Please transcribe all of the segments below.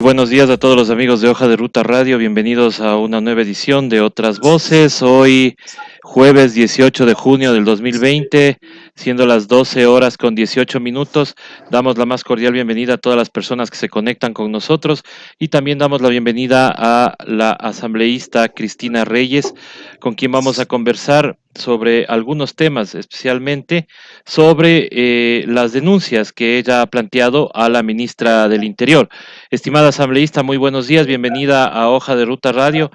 Buenos días a todos los amigos de Hoja de Ruta Radio, bienvenidos a una nueva edición de Otras Voces. Hoy jueves 18 de junio del 2020, siendo las 12 horas con 18 minutos, damos la más cordial bienvenida a todas las personas que se conectan con nosotros y también damos la bienvenida a la asambleísta Cristina Reyes, con quien vamos a conversar sobre algunos temas, especialmente sobre las denuncias que ella ha planteado a la ministra del Interior. Estimada asambleísta, muy buenos días, bienvenida a Hoja de Ruta Radio.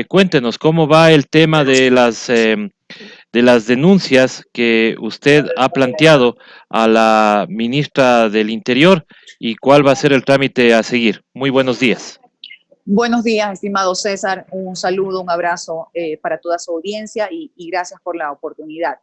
Cuéntenos cómo va el tema de las denuncias que usted ha planteado a la ministra del Interior y cuál va a ser el trámite a seguir. Muy buenos días. Buenos días, estimado César. Un saludo, un abrazo para toda su audiencia y gracias por la oportunidad.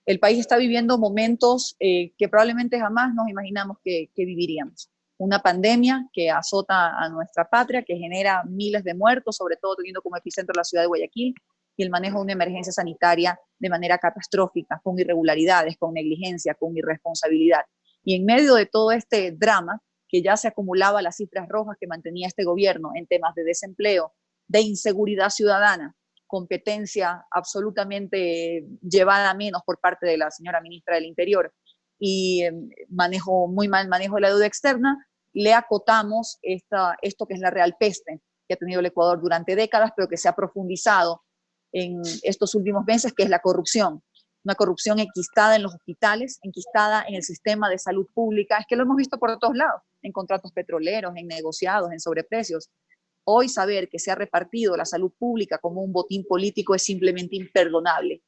El país está viviendo momentos que probablemente jamás nos imaginamos que viviríamos. Una pandemia que azota a nuestra patria, que genera miles de muertos, sobre todo teniendo como epicentro la ciudad de Guayaquil, y el manejo de una emergencia sanitaria de manera catastrófica, con irregularidades, con negligencia, con irresponsabilidad. Y en medio de todo este drama, que ya se acumulaba las cifras rojas que mantenía este gobierno en temas de desempleo, de inseguridad ciudadana, competencia absolutamente llevada a menos por parte de la señora ministra del Interior y muy mal manejo de la deuda externa, le acotamos esto que es la real peste que ha tenido el Ecuador durante décadas, pero que se ha profundizado en estos últimos meses, que es la corrupción. Una corrupción enquistada en los hospitales, enquistada en el sistema de salud pública. Es que lo hemos visto por todos lados, en contratos petroleros, en negociados, en sobreprecios. Hoy saber que se ha repartido la salud pública como un botín político es simplemente imperdonable.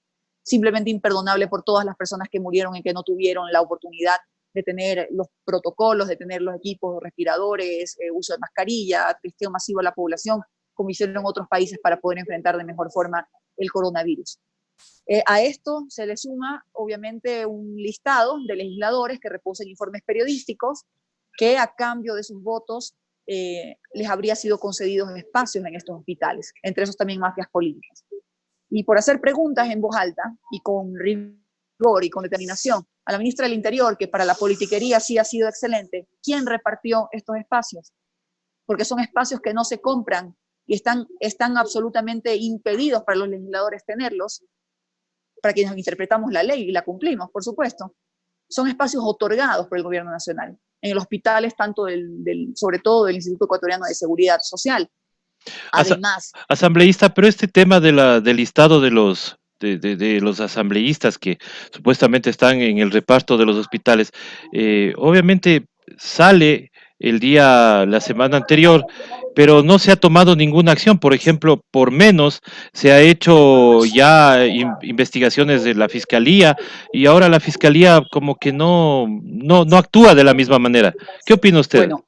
Simplemente imperdonable por todas las personas que murieron y que no tuvieron la oportunidad de tener los protocolos, de tener los equipos respiradores, uso de mascarilla, testeo masivo a la población, como hicieron en otros países para poder enfrentar de mejor forma el coronavirus. A esto se le suma, obviamente, un listado de legisladores que reposen informes periodísticos que a cambio de sus votos les habría sido concedidos espacios en estos hospitales, entre esos también mafias políticas. Y por hacer preguntas en voz alta y con rigor y con determinación a la ministra del Interior, que para la politiquería sí ha sido excelente, ¿quién repartió estos espacios? Porque son espacios que no se compran y están absolutamente impedidos para los legisladores tenerlos, para quienes interpretamos la ley y la cumplimos, por supuesto. Son espacios otorgados por el gobierno nacional, en el hospitales tanto sobre todo del Instituto Ecuatoriano de Seguridad Social. Además, asambleísta, pero este tema del listado de los asambleístas que supuestamente están en el reparto de los hospitales, obviamente sale la semana anterior, pero no se ha tomado ninguna acción. Por ejemplo, por menos se ha hecho ya investigaciones de la fiscalía y ahora la fiscalía como que no actúa de la misma manera. ¿Qué opina usted? Bueno,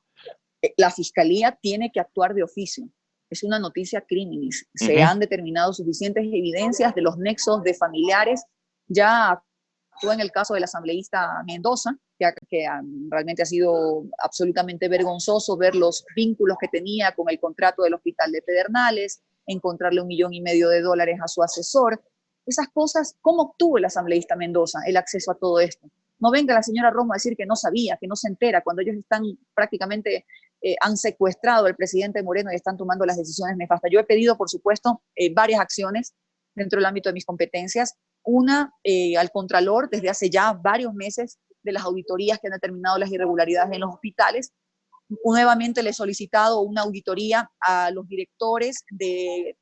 la fiscalía tiene que actuar de oficio. Es una noticia criminis. Se han determinado suficientes evidencias de los nexos de familiares. Ya actúa en el caso del asambleísta Mendoza, que realmente ha sido absolutamente vergonzoso ver los vínculos que tenía con el contrato del hospital de Pedernales, encontrarle $1,500,000 a su asesor. Esas cosas, ¿cómo obtuvo el asambleísta Mendoza el acceso a todo esto? No venga la señora Romo a decir que no sabía, que no se entera, cuando ellos están prácticamente, han secuestrado al presidente Moreno y están tomando las decisiones nefastas. Yo he pedido, por supuesto, varias acciones dentro del ámbito de mis competencias. Una, al Contralor, desde hace ya varios meses, de las auditorías que han determinado las irregularidades en los hospitales. Nuevamente le he solicitado una auditoría a los directores de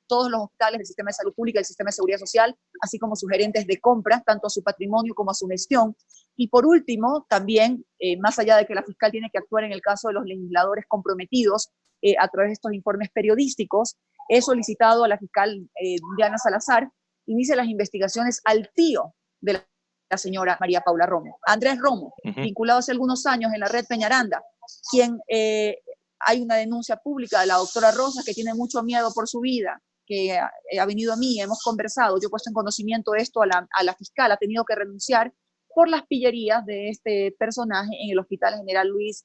todos los hospitales del sistema de salud pública y del sistema de seguridad social, así como sus gerentes de compras, tanto a su patrimonio como a su gestión. Y por último, también, más allá de que la fiscal tiene que actuar en el caso de los legisladores comprometidos a través de estos informes periodísticos, he solicitado a la fiscal Diana Salazar inicie las investigaciones al tío de la señora María Paula Romo, Andrés Romo, vinculado hace algunos años en la red Peñaranda, quien hay una denuncia pública de la doctora Rosa, que tiene mucho miedo por su vida, que ha venido a mí, hemos conversado, yo he puesto en conocimiento esto a la fiscal, ha tenido que renunciar por las pillerías de este personaje en el Hospital General Luis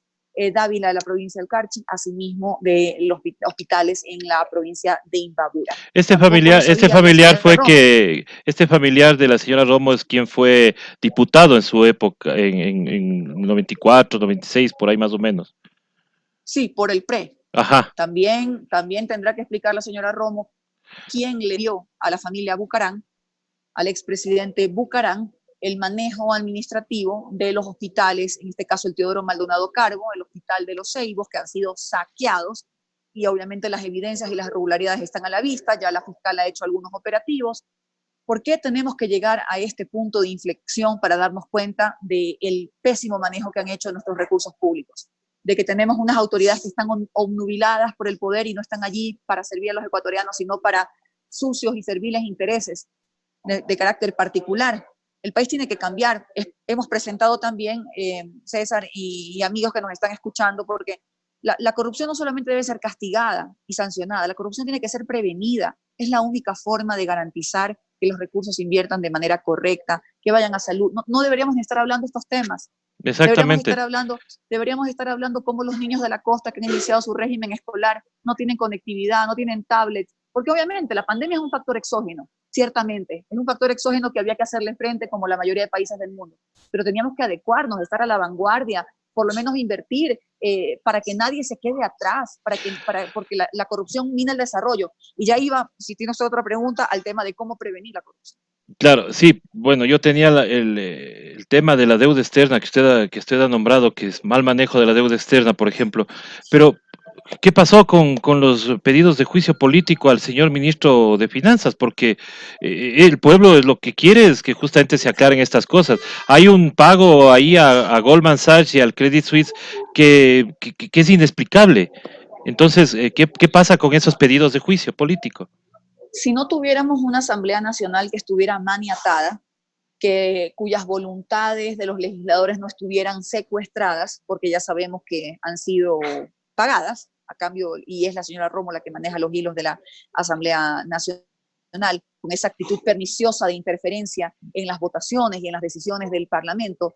Dávila de la provincia del Carchi, asimismo de los hospitales en la provincia de Imbabura. Este familiar de la señora Romo es quien fue diputado en su época, en 94, 96, por ahí más o menos. Sí, por el PRE. Ajá. También tendrá que explicar la señora Romo quién le dio a la familia Bucarán, al expresidente Bucarán, el manejo administrativo de los hospitales, en este caso el Teodoro Maldonado Cargo, el Hospital de los Ceibos, que han sido saqueados, y obviamente las evidencias y las irregularidades están a la vista, ya la fiscal ha hecho algunos operativos. ¿Por qué tenemos que llegar a este punto de inflexión para darnos cuenta del pésimo manejo que han hecho de nuestros recursos públicos? De que tenemos unas autoridades que están obnubiladas por el poder y no están allí para servir a los ecuatorianos, sino para sucios y serviles intereses de carácter particular. El país tiene que cambiar. Hemos presentado también, César y amigos que nos están escuchando, porque la corrupción no solamente debe ser castigada y sancionada, la corrupción tiene que ser prevenida. Es la única forma de garantizar que los recursos se inviertan de manera correcta, que vayan a salud. No deberíamos ni estar hablando de estos temas. Exactamente. Deberíamos estar hablando cómo los niños de la costa que han iniciado su régimen escolar no tienen conectividad, no tienen tablets, porque obviamente la pandemia es un factor exógeno, ciertamente, es un factor exógeno que había que hacerle frente como la mayoría de países del mundo, pero teníamos que adecuarnos, estar a la vanguardia, por lo menos invertir para que nadie se quede atrás, porque la corrupción mina el desarrollo. Y ya iba, si tienes otra pregunta, al tema de cómo prevenir la corrupción. Claro, sí, bueno, yo tenía el tema de la deuda externa que usted ha nombrado, que es mal manejo de la deuda externa, por ejemplo, pero ¿qué pasó con los pedidos de juicio político al señor ministro de Finanzas? Porque el pueblo lo que quiere es que justamente se aclaren estas cosas. Hay un pago ahí a Goldman Sachs y al Credit Suisse que es inexplicable. Entonces, ¿qué pasa con esos pedidos de juicio político? Si no tuviéramos una Asamblea Nacional que estuviera maniatada, cuyas voluntades de los legisladores no estuvieran secuestradas, porque ya sabemos que han sido pagadas a cambio, y es la señora Romo la que maneja los hilos de la Asamblea Nacional, con esa actitud perniciosa de interferencia en las votaciones y en las decisiones del Parlamento,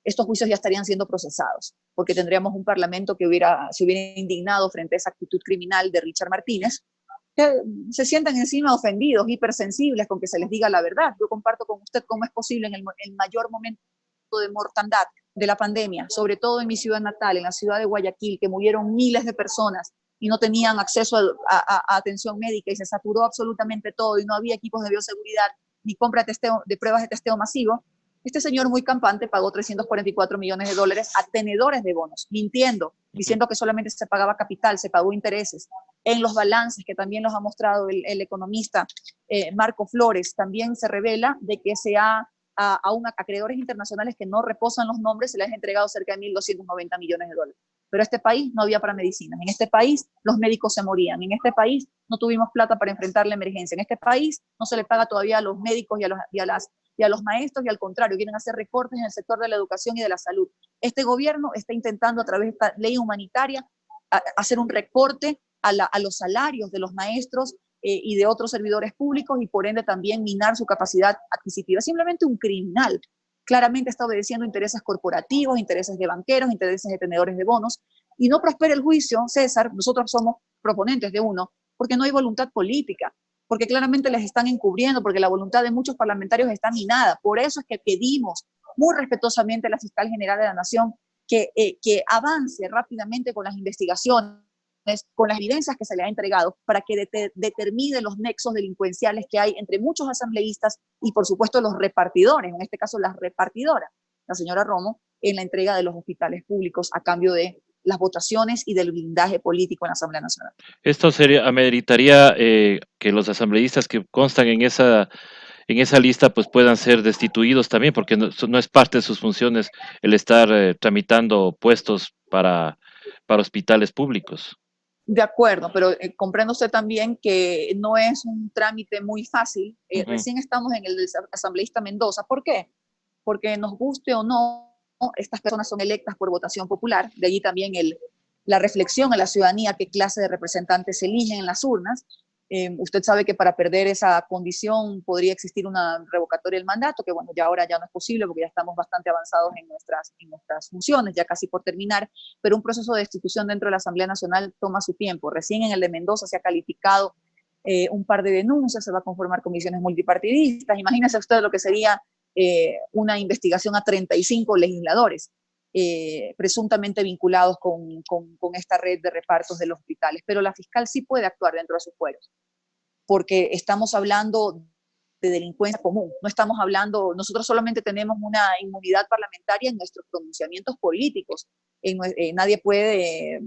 estos juicios ya estarían siendo procesados, porque tendríamos un Parlamento que se hubiera indignado frente a esa actitud criminal de Richard Martínez, que se sientan encima ofendidos, hipersensibles con que se les diga la verdad. Yo comparto con usted cómo es posible en el mayor momento de mortandad de la pandemia, sobre todo en mi ciudad natal, en la ciudad de Guayaquil, que murieron miles de personas y no tenían acceso a atención médica y se saturó absolutamente todo y no había equipos de bioseguridad ni compra de pruebas de testeo masivo. Este señor muy campante pagó 344 millones de dólares a tenedores de bonos, mintiendo, diciendo que solamente se pagaba capital, se pagó intereses. En los balances, que también los ha mostrado el economista Marco Flores, también se revela de que a acreedores internacionales que no reposan los nombres se les ha entregado cerca de 1.290 millones de dólares. Pero en este país no había para medicinas, en este país los médicos se morían, en este país no tuvimos plata para enfrentar la emergencia, en este país no se le paga todavía a los médicos y a los maestros, y al contrario, quieren hacer recortes en el sector de la educación y de la salud. Este gobierno está intentando a través de esta ley humanitaria hacer un recorte a los salarios de los maestros y de otros servidores públicos y por ende también minar su capacidad adquisitiva. Simplemente un criminal. Claramente está obedeciendo intereses corporativos, intereses de banqueros, intereses de tenedores de bonos, y no prospera el juicio, César, nosotros somos proponentes de uno, porque no hay voluntad política, porque claramente les están encubriendo, porque la voluntad de muchos parlamentarios está minada. Por eso es que pedimos muy respetuosamente a la fiscal general de la Nación que avance rápidamente con las investigaciones, con las evidencias que se le ha entregado, para que determine los nexos delincuenciales que hay entre muchos asambleístas y, por supuesto, los repartidores, en este caso las repartidoras, la señora Romo, en la entrega de los hospitales públicos a cambio de las votaciones y del blindaje político en la Asamblea Nacional. Esto ameritaría que los asambleístas que constan en esa lista pues puedan ser destituidos también, porque no es parte de sus funciones el estar tramitando puestos para hospitales públicos. De acuerdo, pero comprende usted también que no es un trámite muy fácil. Ujú. Recién estamos en el del asambleísta Mendoza. ¿Por qué? Porque nos guste o no, estas personas son electas por votación popular. De allí también la reflexión a la ciudadanía qué clase de representantes eligen en las urnas. Usted sabe que para perder esa condición podría existir una revocatoria del mandato, que bueno, ya ahora ya no es posible porque ya estamos bastante avanzados en nuestras funciones, ya casi por terminar, pero un proceso de destitución dentro de la Asamblea Nacional toma su tiempo. Recién en el de Mendoza se ha calificado un par de denuncias, se va a conformar comisiones multipartidistas. Imagínese usted lo que sería una investigación a 35 legisladores. presuntamente vinculados con esta red de repartos de los hospitales. Pero la fiscal sí puede actuar dentro de sus fueros, porque estamos hablando de delincuencia común. No estamos hablando, nosotros solamente tenemos una inmunidad parlamentaria en nuestros pronunciamientos políticos. Nadie puede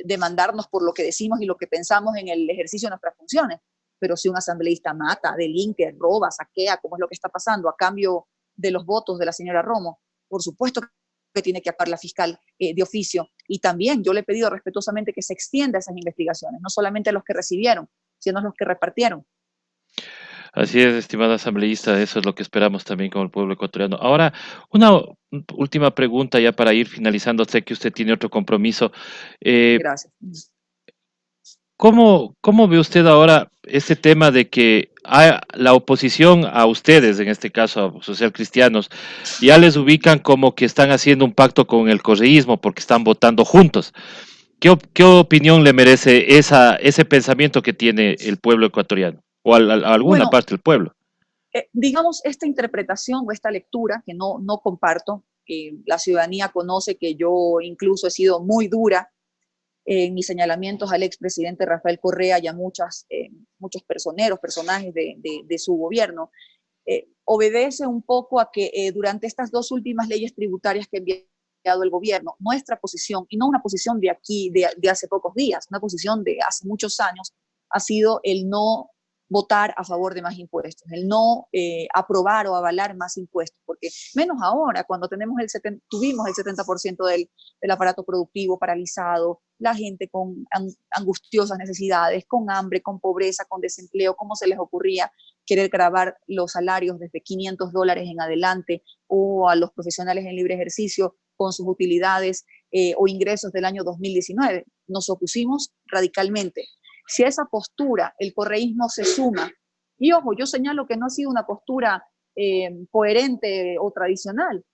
demandarnos por lo que decimos y lo que pensamos en el ejercicio de nuestras funciones. Pero si un asambleísta mata, delinque, roba, saquea, como es lo que está pasando, a cambio de los votos de la señora Romo, por supuesto que tiene que actuar la fiscal de oficio. Y también yo le he pedido respetuosamente que se extienda esas investigaciones, no solamente a los que recibieron, sino a los que repartieron. Así es, estimada asambleísta, eso es lo que esperamos también como el pueblo ecuatoriano. Ahora, una última pregunta ya para ir finalizando, sé que usted tiene otro compromiso. Eh, Gracias. ¿Cómo ve usted ahora este tema de que la oposición a ustedes, en este caso a Social Cristianos, ya les ubican como que están haciendo un pacto con el correísmo porque están votando juntos? ¿Qué opinión le merece ese pensamiento que tiene el pueblo ecuatoriano o a alguna Bueno, parte del pueblo? digamos, esta interpretación o esta lectura que no comparto, la ciudadanía conoce que yo incluso he sido muy dura en mis señalamientos al expresidente Rafael Correa y a muchos personajes de su gobierno, obedece un poco a que durante estas dos últimas leyes tributarias que ha enviado el gobierno, nuestra posición, y no una posición de aquí, de hace pocos días, una posición de hace muchos años, ha sido el no votar a favor de más impuestos, el no aprobar o avalar más impuestos, porque menos ahora, cuando tuvimos el 70% del aparato productivo paralizado, la gente con angustiosas necesidades, con hambre, con pobreza, con desempleo, ¿cómo se les ocurría querer grabar los salarios desde $500 en adelante, o a los profesionales en libre ejercicio con sus utilidades o ingresos del año 2019? Nos opusimos radicalmente. Si a esa postura el correísmo se suma, y ojo, yo señalo que no ha sido una postura coherente o tradicional.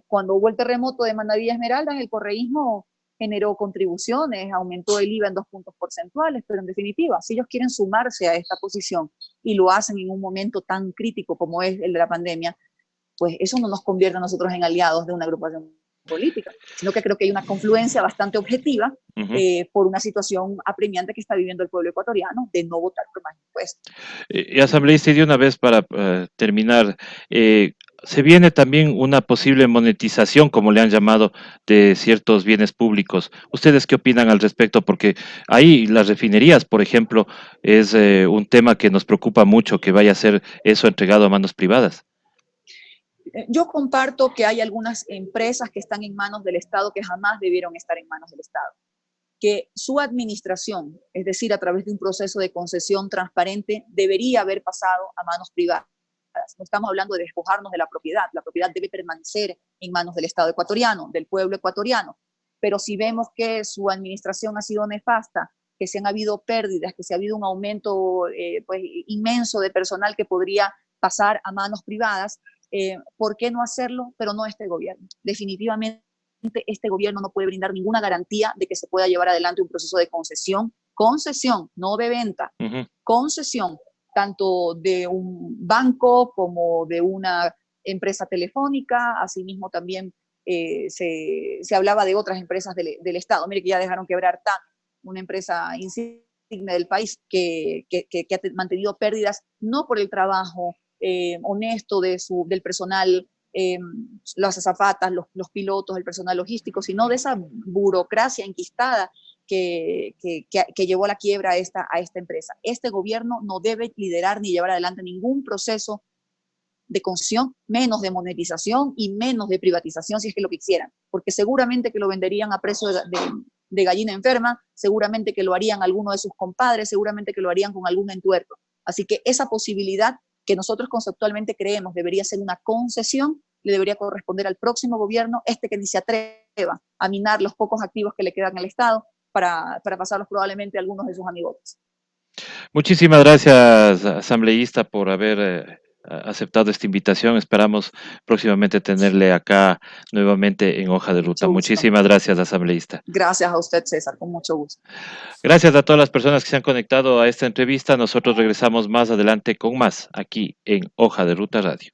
Cuando hubo el terremoto de Manabí Esmeralda, el correísmo generó contribuciones, aumentó el IVA en 2 puntos porcentuales, pero en definitiva, si ellos quieren sumarse a esta posición y lo hacen en un momento tan crítico como es el de la pandemia, pues eso no nos convierte a nosotros en aliados de una agrupación política, sino que creo que hay una confluencia bastante objetiva por una situación apremiante que está viviendo el pueblo ecuatoriano de no votar por más impuestos. Asambleísta, y de una vez para terminar, se viene también una posible monetización, como le han llamado, de ciertos bienes públicos. ¿Ustedes qué opinan al respecto? Porque ahí las refinerías, por ejemplo, es un tema que nos preocupa mucho, que vaya a ser eso entregado a manos privadas. Yo comparto que hay algunas empresas que están en manos del Estado que jamás debieron estar en manos del Estado, que su administración, es decir, a través de un proceso de concesión transparente, debería haber pasado a manos privadas. No estamos hablando de despojarnos de la propiedad debe permanecer en manos del Estado ecuatoriano, del pueblo ecuatoriano, pero si vemos que su administración ha sido nefasta, que se han habido pérdidas, que se ha habido un aumento pues, inmenso de personal que podría pasar a manos privadas, ¿por qué no hacerlo? Pero no este gobierno. Definitivamente este gobierno no puede brindar ninguna garantía de que se pueda llevar adelante un proceso de concesión, no de venta, concesión, tanto de un banco como de una empresa telefónica. Asimismo también se hablaba de otras empresas del Estado. Mire que ya dejaron quebrar TAM, una empresa insignia del país que ha mantenido pérdidas no por el trabajo honesto del personal, las azafatas, los pilotos, el personal logístico, sino de esa burocracia enquistada que llevó a la quiebra a esta empresa. Este gobierno no debe liderar ni llevar adelante ningún proceso de concesión, menos de monetización y menos de privatización, si es que lo quisieran, porque seguramente que lo venderían a precio de gallina enferma, seguramente que lo harían alguno de sus compadres, seguramente que lo harían con algún entuerto. Así que esa posibilidad que nosotros conceptualmente creemos debería ser una concesión, le debería corresponder al próximo gobierno, que ni se atreva a minar los pocos activos que le quedan al Estado para pasarlos probablemente a algunos de sus amigotes. Muchísimas gracias, asambleísta, por haber aceptado esta invitación. Esperamos próximamente tenerle acá nuevamente en Hoja de Ruta. Mucho gusto. Muchísimas gracias, asambleísta. Gracias a usted, César, con mucho gusto. Gracias a todas las personas que se han conectado a esta entrevista. Nosotros regresamos más adelante con más aquí en Hoja de Ruta Radio.